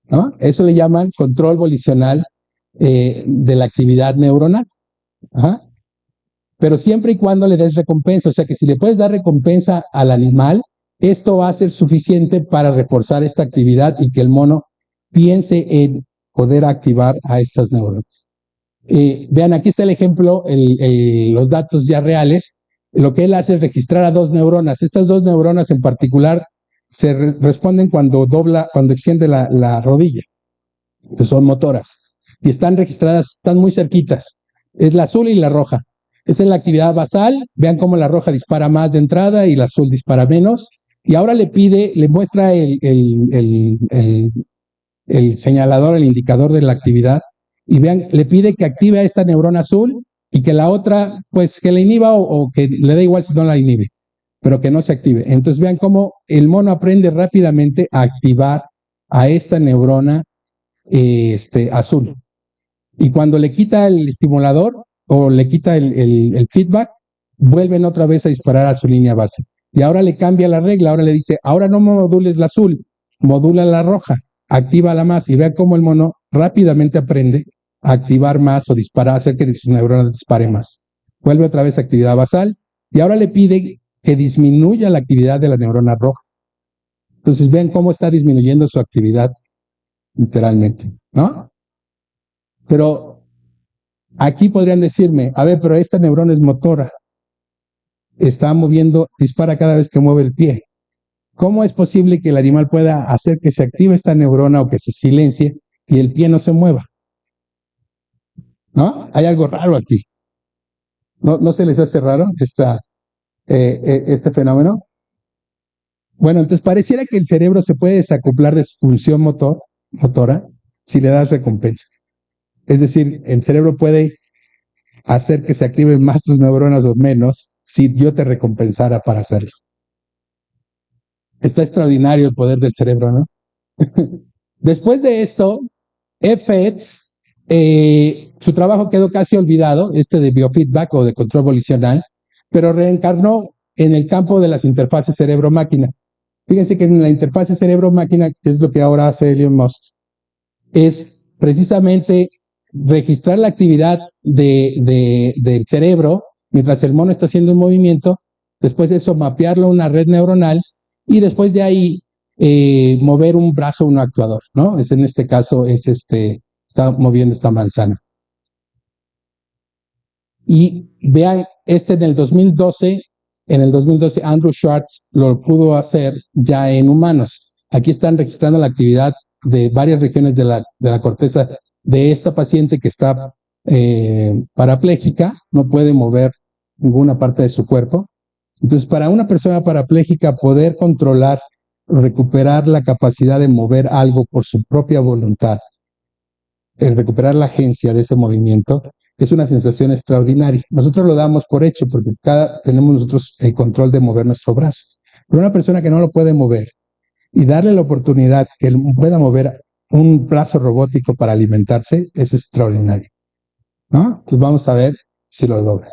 ¿no? Eso le llaman control volicional de la actividad neuronal. Ajá. Pero siempre y cuando le des recompensa, o sea que si le puedes dar recompensa al animal, esto va a ser suficiente para reforzar esta actividad y que el mono piense en poder activar a estas neuronas. Vean, aquí está el ejemplo, los datos ya reales. Lo que él hace es registrar a dos neuronas. Estas dos neuronas en particular se responden cuando cuando extiende la rodilla, que son motoras. Y están registradas, están muy cerquitas. Es la azul y la roja. Esa es la actividad basal. Vean cómo la roja dispara más de entrada y la azul dispara menos. Y ahora le muestra el señalador, el indicador de la actividad, y vean, le pide que active a esta neurona azul y que la otra, pues que la inhiba o que le dé igual si no la inhibe, pero que no se active. Entonces vean cómo el mono aprende rápidamente a activar a esta neurona azul. Y cuando le quita el estimulador o le quita el feedback, vuelven otra vez a disparar a su línea base. Y ahora le cambia la regla, ahora le dice, ahora no modules la azul, modula la roja, actívala más y vea cómo el mono rápidamente aprende a activar más o disparar, hacer que su neurona dispare más. Vuelve otra vez a actividad basal y ahora le pide que disminuya la actividad de la neurona roja. Entonces ven cómo está disminuyendo su actividad literalmente, ¿no? Pero aquí podrían decirme, a ver, pero esta neurona es motora, está moviendo, dispara cada vez que mueve el pie. ¿Cómo es posible que el animal pueda hacer que se active esta neurona o que se silencie y el pie no se mueva? ¿No? Hay algo raro aquí. ¿No se les hace raro este fenómeno? Bueno, entonces pareciera que el cerebro se puede desacoplar de su función motora si le das recompensa. Es decir, el cerebro puede hacer que se activen más tus neuronas o menos si yo te recompensara para hacerlo. Está extraordinario el poder del cerebro, ¿no? Después de esto, FEDS, su trabajo quedó casi olvidado, de biofeedback o de control volicional, pero reencarnó en el campo de las interfaces cerebro-máquina. Fíjense que en la interfase cerebro-máquina, que es lo que ahora hace Elon Musk, es precisamente registrar la actividad del cerebro mientras el mono está haciendo un movimiento, después de eso mapearlo a una red neuronal y después de ahí mover un brazo a un actuador, ¿no? En este caso está moviendo esta manzana. Y vean, en el 2012, Andrew Schwartz lo pudo hacer ya en humanos. Aquí están registrando la actividad de varias regiones de la corteza de esta paciente que está parapléjica, no puede mover ninguna parte de su cuerpo. Entonces, para una persona parapléjica poder controlar, recuperar la capacidad de mover algo por su propia voluntad, recuperar la agencia de ese movimiento, es una sensación extraordinaria. Nosotros lo damos por hecho porque tenemos nosotros el control de mover nuestro brazo. Pero una persona que no lo puede mover y darle la oportunidad que él pueda mover un brazo robótico para alimentarse, es extraordinario, ¿no? Entonces vamos a ver si lo logra.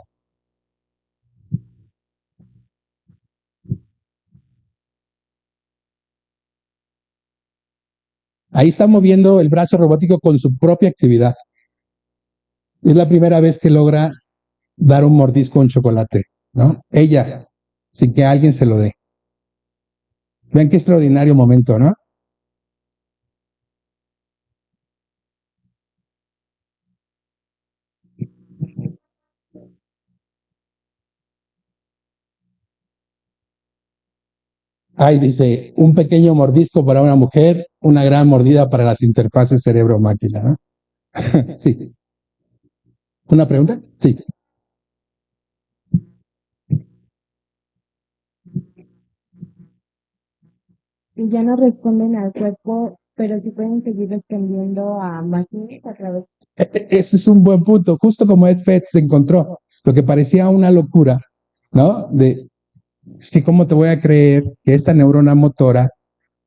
Ahí está moviendo el brazo robótico con su propia actividad. Es la primera vez que logra dar un mordisco a un chocolate, ¿no? Ella, sin que alguien se lo dé. Vean qué extraordinario momento, ¿no? Ahí dice, un pequeño mordisco para una mujer, una gran mordida para las interfaces cerebro-máquina, ¿no? Sí. ¿Una pregunta? Sí. Y ya no responden al cuerpo pero sí pueden seguir extendiendo a máquinas a través. Ese es un buen punto, justo como Ed Fett se encontró, lo que parecía una locura, ¿no? Sí, ¿cómo te voy a creer que esta neurona motora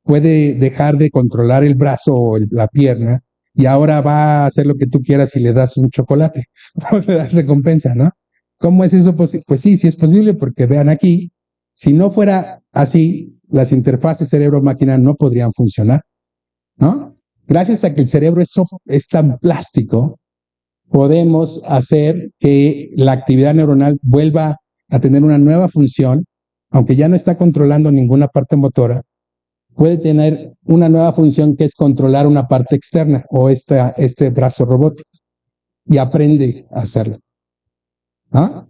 puede dejar de controlar el brazo o la pierna y ahora va a hacer lo que tú quieras si le das un chocolate o le das recompensa, ¿no? ¿Cómo es eso posible? Pues sí, sí es posible porque vean aquí, si no fuera así, las interfaces cerebro-máquina no podrían funcionar, ¿no? Gracias a que el cerebro es tan plástico, podemos hacer que la actividad neuronal vuelva a tener una nueva función, aunque ya no está controlando ninguna parte motora, puede tener una nueva función que es controlar una parte externa o este brazo robótico y aprende a hacerlo. ¿Ah?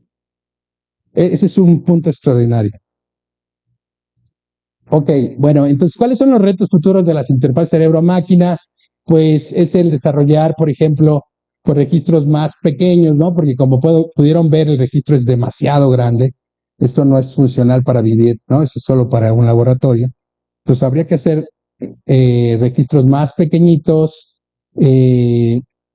Ese es un punto extraordinario. Ok, bueno, entonces, ¿cuáles son los retos futuros de las interfaces cerebro-máquina? Pues es el desarrollar, por ejemplo, por registros más pequeños, ¿no? Porque como pudieron ver, el registro es demasiado grande. Esto no es funcional para vivir, ¿no? Eso es solo para un laboratorio. Entonces, habría que hacer registros más pequeñitos,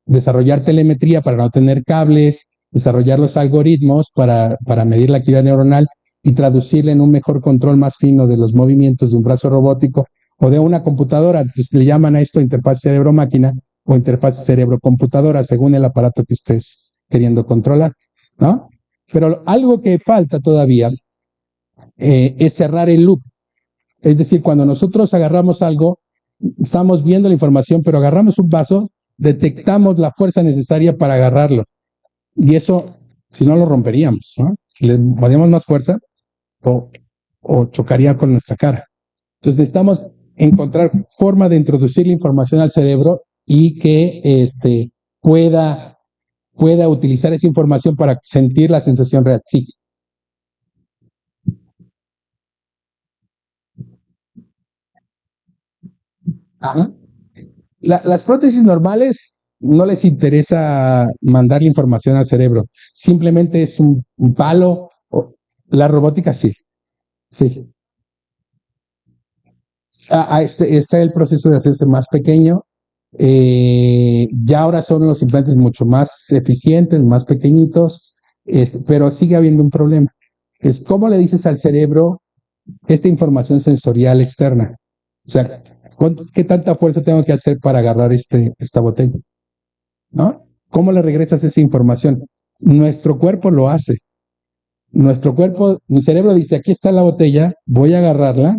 desarrollar telemetría para no tener cables, desarrollar los algoritmos para medir la actividad neuronal y traducirla en un mejor control más fino de los movimientos de un brazo robótico o de una computadora. Entonces, le llaman a esto interfaz cerebro-máquina o interfaz cerebro-computadora, según el aparato que estés queriendo controlar, ¿no? Pero algo que falta todavía es cerrar el loop. Es decir, cuando nosotros agarramos algo, estamos viendo la información, pero agarramos un vaso, detectamos la fuerza necesaria para agarrarlo. Y eso, si no, lo romperíamos, ¿no? Si le ponemos más fuerza, o, o chocaría con nuestra cara. Entonces necesitamos encontrar forma de introducir la información al cerebro y que pueda utilizar esa información para sentir la sensación real. Sí. Ajá. Las prótesis normales no les interesa mandar la información al cerebro, simplemente es un palo. La robótica sí, sí. Está el proceso de hacerse más pequeño. Ya ahora son los implantes mucho más eficientes, más pequeñitos, pero sigue habiendo un problema. Es cómo le dices al cerebro esta información sensorial externa. O sea, ¿qué tanta fuerza tengo que hacer para agarrar esta botella? ¿No? ¿Cómo le regresas esa información? Nuestro cuerpo lo hace. Mi cerebro dice, aquí está la botella, voy a agarrarla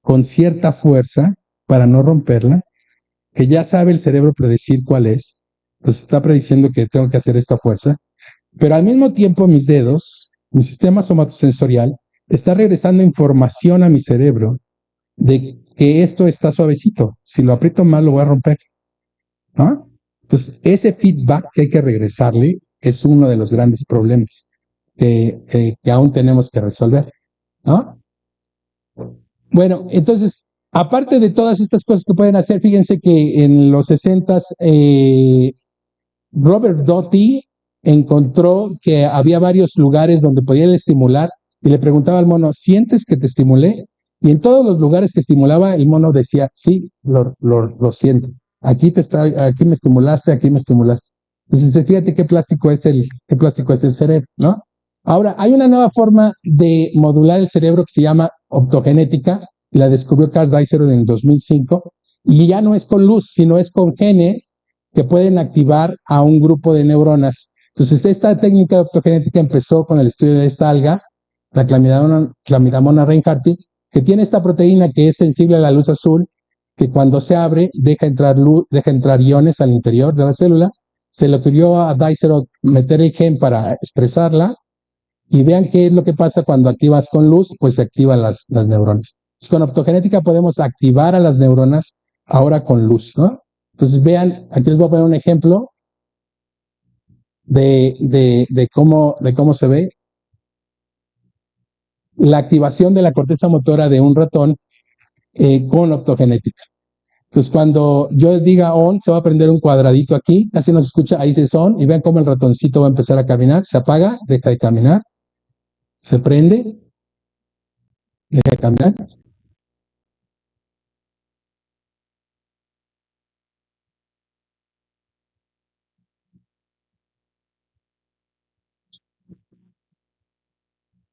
con cierta fuerza para no romperla, que ya sabe el cerebro predecir cuál es. Entonces está prediciendo que tengo que hacer esta fuerza, pero al mismo tiempo mis dedos, mi sistema somatosensorial, está regresando información a mi cerebro de que esto está suavecito. Si lo aprieto mal, lo voy a romper. ¿No? Entonces, ese feedback que hay que regresarle es uno de los grandes problemas que aún tenemos que resolver. ¿No? Bueno, entonces, aparte de todas estas cosas que pueden hacer, fíjense que en los 60 Robert Doty encontró que había varios lugares donde podía estimular y le preguntaba al mono, ¿sientes que te estimulé? Y en todos los lugares que estimulaba, el mono decía, sí, lo siento. Aquí me estimulaste, aquí me estimulaste. Entonces, fíjate qué plástico es el cerebro, ¿no? Ahora, hay una nueva forma de modular el cerebro que se llama optogenética, y la descubrió Carl Deiser en el 2005, y ya no es con luz, sino es con genes que pueden activar a un grupo de neuronas. Entonces, esta técnica de optogenética empezó con el estudio de esta alga, la Chlamydomonas reinhardti, que tiene esta proteína que es sensible a la luz azul, que cuando se abre deja entrar luz, deja entrar iones al interior de la célula. Se le ocurrió a Deiser meter el gen para expresarla y vean qué es lo que pasa cuando activas con luz, pues se activan las neuronas. Entonces, con optogenética podemos activar a las neuronas ahora con luz, ¿no? Entonces vean, aquí les voy a poner un ejemplo de cómo se ve la activación de la corteza motora de un ratón con optogenética. Entonces, cuando yo diga on, se va a prender un cuadradito aquí, casi no se escucha, ahí dice on, y vean cómo el ratoncito va a empezar a caminar, se apaga, deja de caminar, se prende, deja de caminar,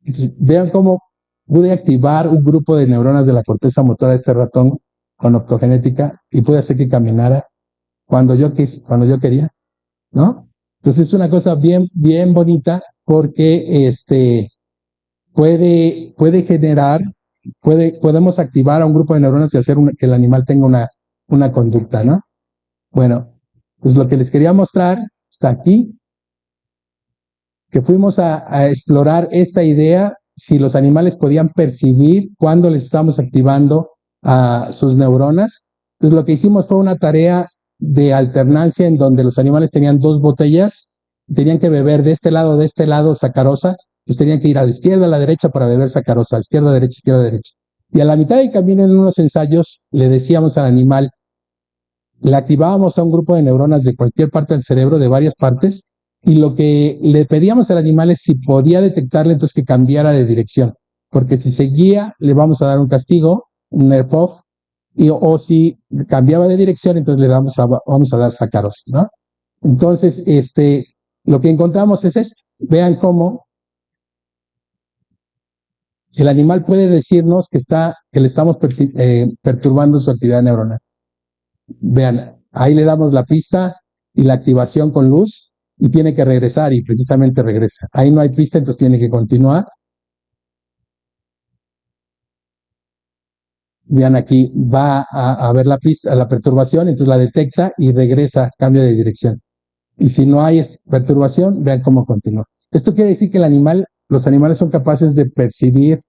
Entonces, vean cómo pude activar un grupo de neuronas de la corteza motora de este ratón con optogenética y pude hacer que caminara cuando yo quería, ¿no? Entonces es una cosa bien, bien bonita porque podemos activar a un grupo de neuronas y hacer que el animal tenga una conducta, ¿no? Bueno, pues lo que les quería mostrar está aquí, que fuimos a explorar esta idea, si los animales podían percibir cuando les estamos activando a sus neuronas. Entonces lo que hicimos fue una tarea de alternancia en donde los animales tenían dos botellas, tenían que beber de este lado sacarosa, pues tenían que ir a la izquierda, a la derecha para beber sacarosa, izquierda, derecha. Y a la mitad del camino en unos ensayos le decíamos al animal, le activábamos a un grupo de neuronas de cualquier parte del cerebro, de varias partes, y lo que le pedíamos al animal es si podía detectarle, entonces que cambiara de dirección, porque si seguía le vamos a dar un castigo, un NERPOF, o si cambiaba de dirección, entonces vamos a dar sacarosa, ¿no? Entonces, lo que encontramos es esto. Vean cómo el animal puede decirnos que le estamos perturbando su actividad neuronal. Vean, ahí le damos la pista y la activación con luz y tiene que regresar y precisamente regresa. Ahí no hay pista, entonces tiene que continuar. Vean aquí, va a ver la pista, la perturbación, entonces la detecta y regresa, cambia de dirección. Y si no hay perturbación, vean cómo continúa. Esto quiere decir que los animales son capaces de percibir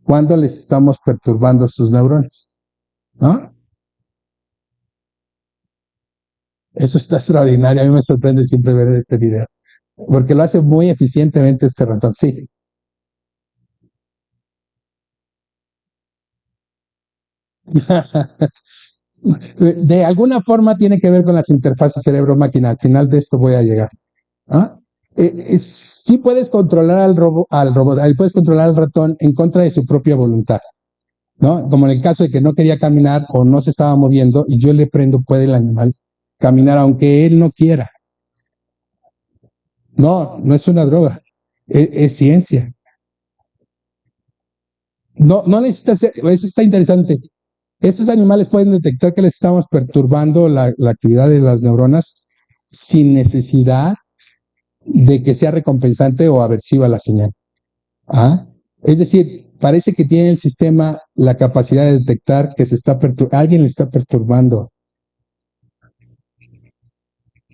cuando les estamos perturbando sus neuronas, ¿no? Eso está extraordinario. A mí me sorprende siempre ver este video, porque lo hace muy eficientemente este ratón. Sí. De alguna forma tiene que ver con las interfaces cerebro-máquina. Al final de esto voy a llegar. ¿Ah? Sí puedes controlar al robot, puedes controlar al ratón en contra de su propia voluntad, ¿no? Como en el caso de que no quería caminar o no se estaba moviendo y yo le prendo, puede el animal caminar aunque él no quiera. No, no es una droga, es ciencia. No necesitas, eso está interesante. Estos animales pueden detectar que les estamos perturbando la actividad de las neuronas sin necesidad de que sea recompensante o aversiva la señal. ¿Ah? Es decir, parece que tiene el sistema la capacidad de detectar que alguien le está perturbando.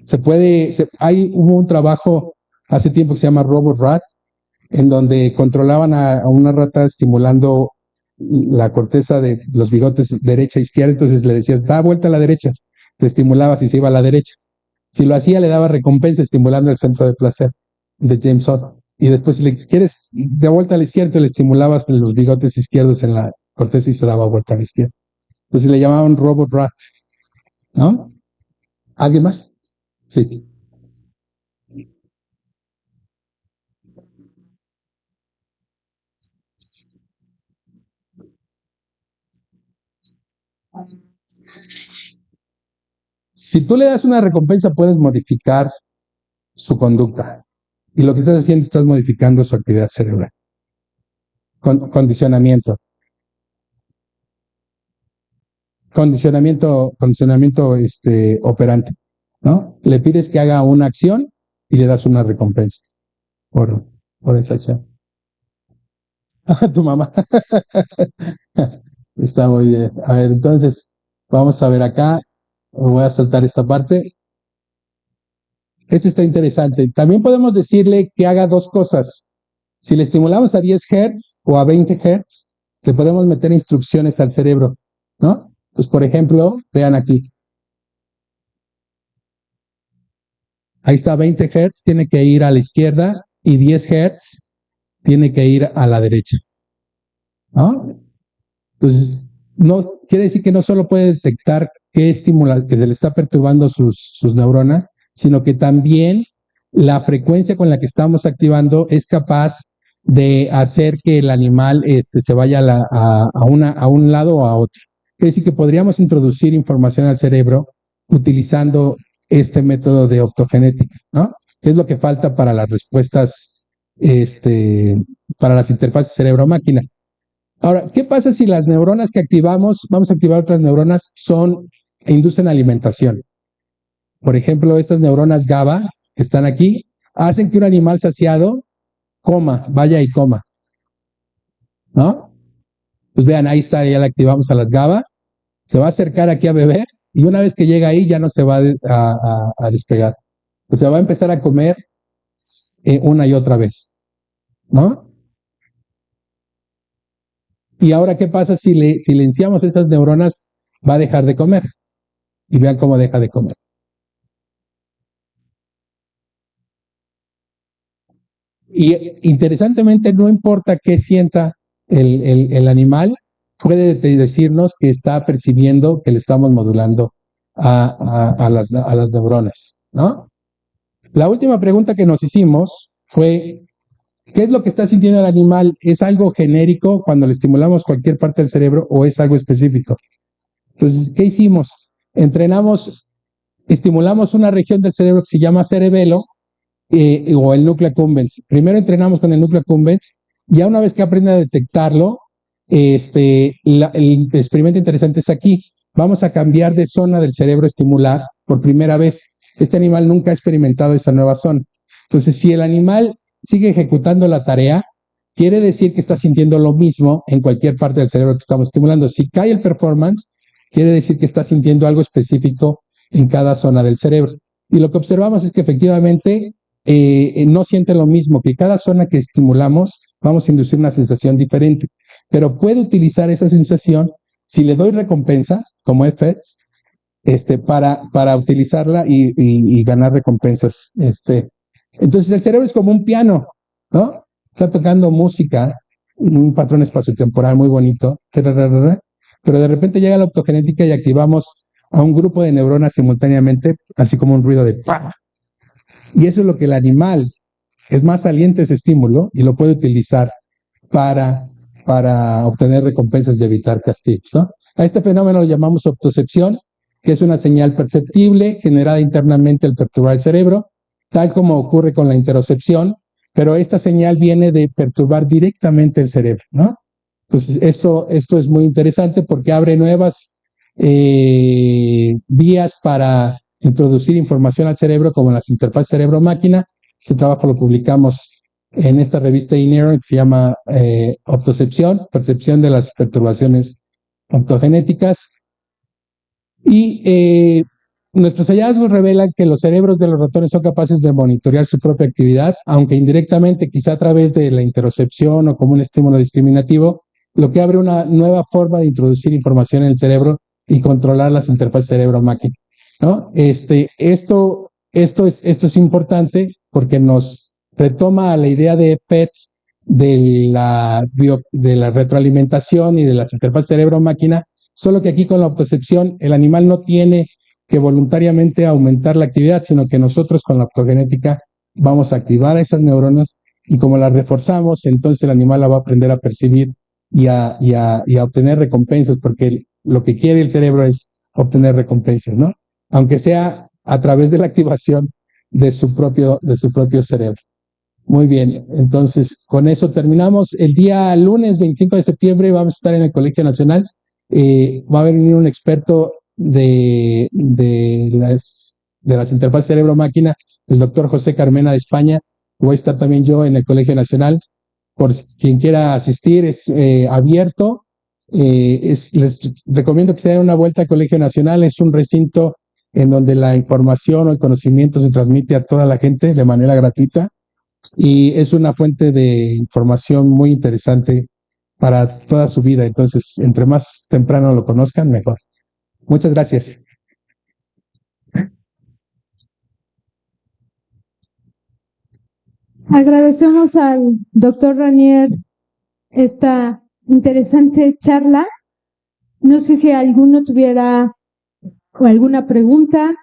Hubo un trabajo hace tiempo que se llama Robot Rat, en donde controlaban a una rata estimulando la corteza de los bigotes derecha e izquierda, entonces le decías, da vuelta a la derecha, le estimulabas y se iba a la derecha. Si lo hacía, le daba recompensa estimulando el centro de placer de James Hutton. Y después, si le quieres de vuelta a la izquierda, le estimulabas los bigotes izquierdos en la corteza y se daba vuelta a la izquierda. Entonces le llamaban Robot Rat, ¿no? ¿Alguien más? Sí. Si tú le das una recompensa, puedes modificar su conducta. Y lo que estás haciendo, estás modificando su actividad cerebral. Condicionamiento. Condicionamiento operante, ¿no? Le pides que haga una acción y le das una recompensa por esa acción. Tu mamá. Está muy bien. A ver, entonces, vamos a ver acá. Voy a saltar esta parte. Este está interesante. También podemos decirle que haga dos cosas. Si le estimulamos a 10 Hz o a 20 Hz, le podemos meter instrucciones al cerebro, ¿no? Pues, por ejemplo, vean aquí. Ahí está, 20 Hz tiene que ir a la izquierda y 10 Hz tiene que ir a la derecha, ¿no? Entonces, no, quiere decir que no solo puede detectar qué estimula, que se le está perturbando sus neuronas, sino que también la frecuencia con la que estamos activando es capaz de hacer que el animal se vaya a un lado o a otro. Quiere decir que podríamos introducir información al cerebro utilizando este método de optogenética, ¿no? ¿Qué es lo que falta para las respuestas para las interfaces cerebro-máquina. Ahora, ¿qué pasa si las neuronas que activamos, vamos a activar otras neuronas, inducen alimentación? Por ejemplo, estas neuronas GABA que están aquí, hacen que un animal saciado vaya y coma, ¿no? Pues vean, ahí está, ya la activamos a las GABA, se va a acercar aquí a beber y una vez que llega ahí ya no se va a despegar. O sea, va a empezar a comer una y otra vez, ¿no? Y ahora, ¿qué pasa si le silenciamos esas neuronas? Va a dejar de comer. Y vean cómo deja de comer. Y interesantemente, no importa qué sienta el animal, puede decirnos que está percibiendo que le estamos modulando a las neuronas, ¿no? La última pregunta que nos hicimos fue, ¿qué es lo que está sintiendo el animal? ¿Es algo genérico cuando le estimulamos cualquier parte del cerebro o es algo específico? Entonces, ¿qué hicimos? Estimulamos una región del cerebro que se llama cerebelo o el núcleo accumbens. Primero entrenamos con el núcleo accumbens, ya una vez que aprende a detectarlo, el experimento interesante es aquí. Vamos a cambiar de zona del cerebro estimular por primera vez. Este animal nunca ha experimentado esa nueva zona. Entonces, si el animal sigue ejecutando la tarea, quiere decir que está sintiendo lo mismo en cualquier parte del cerebro que estamos estimulando. Si cae el performance, quiere decir que está sintiendo algo específico en cada zona del cerebro. Y lo que observamos es que efectivamente no siente lo mismo, que cada zona que estimulamos vamos a inducir una sensación diferente, pero puede utilizar esa sensación si le doy recompensa, como FX, para utilizarla y ganar recompensas. Entonces el cerebro es como un piano, ¿no? Está tocando música, un patrón espaciotemporal muy bonito, pero de repente llega la optogenética y activamos a un grupo de neuronas simultáneamente, así como un ruido de ¡pah! Y eso es lo que el animal es más saliente ese estímulo y lo puede utilizar para obtener recompensas y evitar castigos, ¿no? A este fenómeno lo llamamos optocepción, que es una señal perceptible generada internamente al perturbar el cerebro, tal como ocurre con la interocepción, pero esta señal viene de perturbar directamente el cerebro, ¿no? Entonces, esto es muy interesante porque abre nuevas vías para introducir información al cerebro, como las interfaces cerebro-máquina. Este trabajo lo publicamos en esta revista iNeuro que se llama Optocepción, percepción de las perturbaciones optogenéticas. Y nuestros hallazgos revelan que los cerebros de los ratones son capaces de monitorear su propia actividad, aunque indirectamente, quizá a través de la interocepción o como un estímulo discriminativo, lo que abre una nueva forma de introducir información en el cerebro y controlar las interfaces cerebro-máquina, ¿no? Esto es importante porque nos retoma a la idea de PETS de la retroalimentación y de las interfaces cerebro-máquina, solo que aquí con la optocepción el animal no tiene que voluntariamente aumentar la actividad, sino que nosotros con la optogenética vamos a activar esas neuronas y como las reforzamos, entonces el animal la va a aprender a percibir y a obtener recompensas, porque lo que quiere el cerebro es obtener recompensas, ¿no? Aunque sea a través de la activación de su propio cerebro. Muy bien, entonces con eso terminamos. El día lunes 25 de septiembre vamos a estar en el Colegio Nacional. Va a venir un experto de las interfaces cerebro-máquina, el doctor José Carmena de España. Voy a estar también yo en el Colegio Nacional. Por quien quiera asistir, es abierto. Les recomiendo que se den una vuelta al Colegio Nacional. Es un recinto en donde la información o el conocimiento se transmite a toda la gente de manera gratuita y es una fuente de información muy interesante para toda su vida. Entonces, entre más temprano lo conozcan, mejor. Muchas gracias. Agradecemos al doctor Ranier esta interesante charla. No sé si alguno tuviera alguna pregunta.